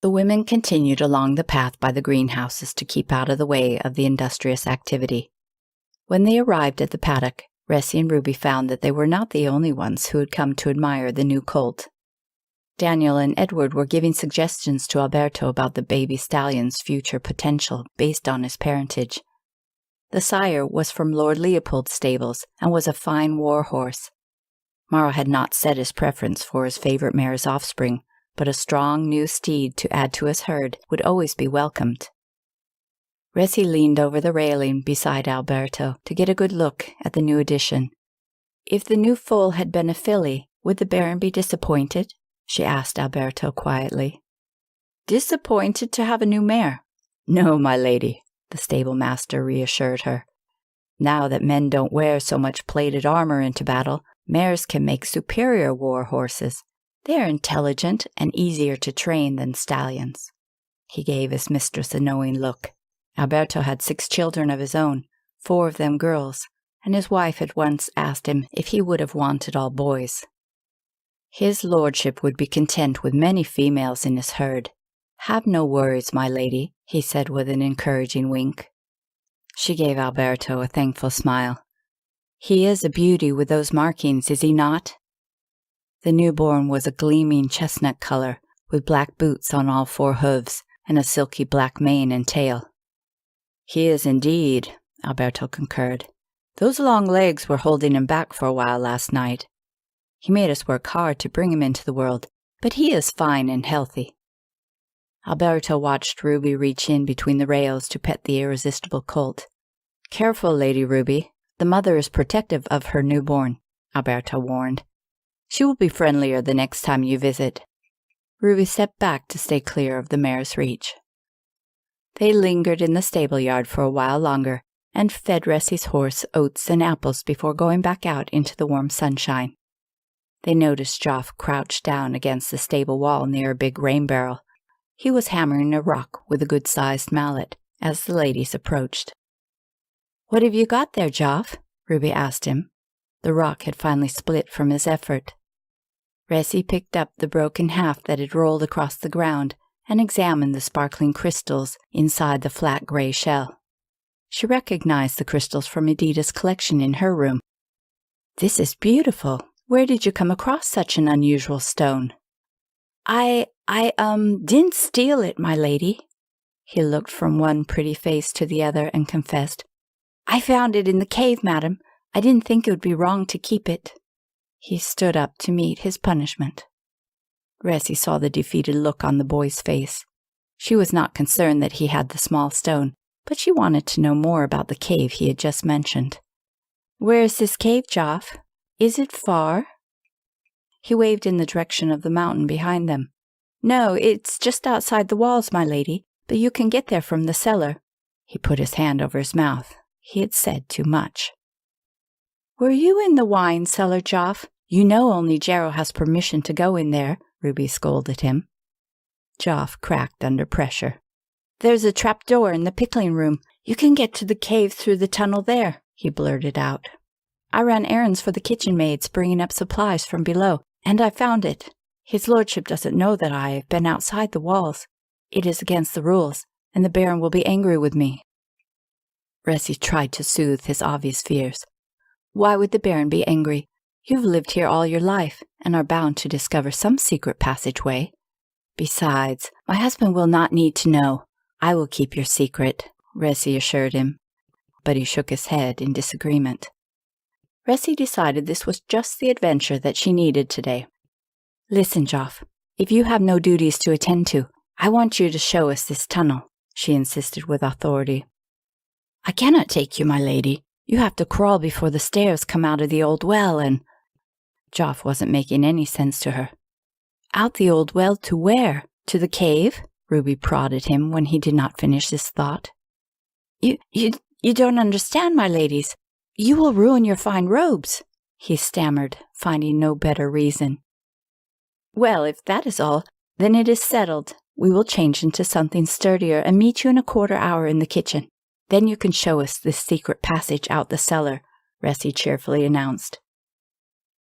The women continued along the path by the greenhouses to keep out of the way of the industrious activity. When they arrived at the paddock, Resi and Ruby found that they were not the only ones who had come to admire the new colt. Daniel and Edward were giving suggestions to Alberto about the baby stallion's future potential based on his parentage. The sire was from Lord Leopold's stables and was a fine war horse. Morrow had not set his preference for his favorite mare's offspring, but a strong new steed to add to his herd would always be welcomed. Resi leaned over the railing beside Alberto to get a good look at the new addition. If the new foal had been a filly, would the Baron be disappointed? She asked Alberto quietly. Disappointed to have a new mare? No, my lady, the stable master reassured her. Now that men don't wear so much plated armor into battle, mares can make superior war horses. They are intelligent and easier to train than stallions. He gave his mistress a knowing look. Alberto had 6 children of his own, 4 of them girls, and his wife had once asked him if he would have wanted all boys. His lordship would be content with many females in his herd. Have no worries, my lady, he said with an encouraging wink. She gave Alberto a thankful smile. He is a beauty with those markings, is he not? The newborn was a gleaming chestnut color, with black boots on all 4 hooves, and a silky black mane and tail. He is indeed, Alberto concurred. Those long legs were holding him back for a while last night. He made us work hard to bring him into the world, but he is fine and healthy. Alberto watched Ruby reach in between the rails to pet the irresistible colt. Careful, Lady Ruby. The mother is protective of her newborn, Alberto warned. She will be friendlier the next time you visit. Ruby stepped back to stay clear of the mare's reach. They lingered in the stable yard for a while longer and fed Resi's horse oats and apples before going back out into the warm sunshine. They noticed Geoff crouched down against the stable wall near a big rain barrel. He was hammering a rock with a good-sized mallet as the ladies approached. What have you got there, Geoff? Ruby asked him. The rock had finally split from his effort. Resi picked up the broken half that had rolled across the ground and examined the sparkling crystals inside the flat gray shell. She recognized the crystals from Edita's collection in her room. This is beautiful. Where did you come across such an unusual stone? I didn't steal it, my lady. He looked from one pretty face to the other and confessed, I found it in the cave, madam. I didn't think it would be wrong to keep it. He stood up to meet his punishment. Resi saw the defeated look on the boy's face. She was not concerned that he had the small stone, but she wanted to know more about the cave he had just mentioned. Where is this cave, Geoff? Is it far? He waved in the direction of the mountain behind them. No, it's just outside the walls, my lady, but you can get there from the cellar. He put his hand over his mouth. He had said too much. Were you in the wine cellar, Geoff? You know only Jero has permission to go in there, Ruby scolded him. Geoff cracked under pressure. There's a trap door in the pickling room. You can get to the cave through the tunnel there, he blurted out. I ran errands for the kitchen maids bringing up supplies from below, and I found it. His lordship doesn't know that I have been outside the walls. It is against the rules, and the Baron will be angry with me. Resi tried to soothe his obvious fears. Why would the Baron be angry? You've lived here all your life, and are bound to discover some secret passageway. Besides, my husband will not need to know. I will keep your secret, Resi assured him. But he shook his head in disagreement. Resi decided this was just the adventure that she needed today. Listen, Geoff, if you have no duties to attend to, I want you to show us this tunnel, she insisted with authority. I cannot take you, my lady. You have to crawl before the stairs come out of the old well and... Geoff wasn't making any sense to her. Out the old well to where? To the cave? Ruby prodded him when he did not finish his thought. You don't understand, my ladies. You will ruin your fine robes, he stammered, finding no better reason. Well, if that is all, then it is settled. We will change into something sturdier and meet you in a quarter-hour in the kitchen. Then you can show us this secret passage out the cellar, Resi cheerfully announced.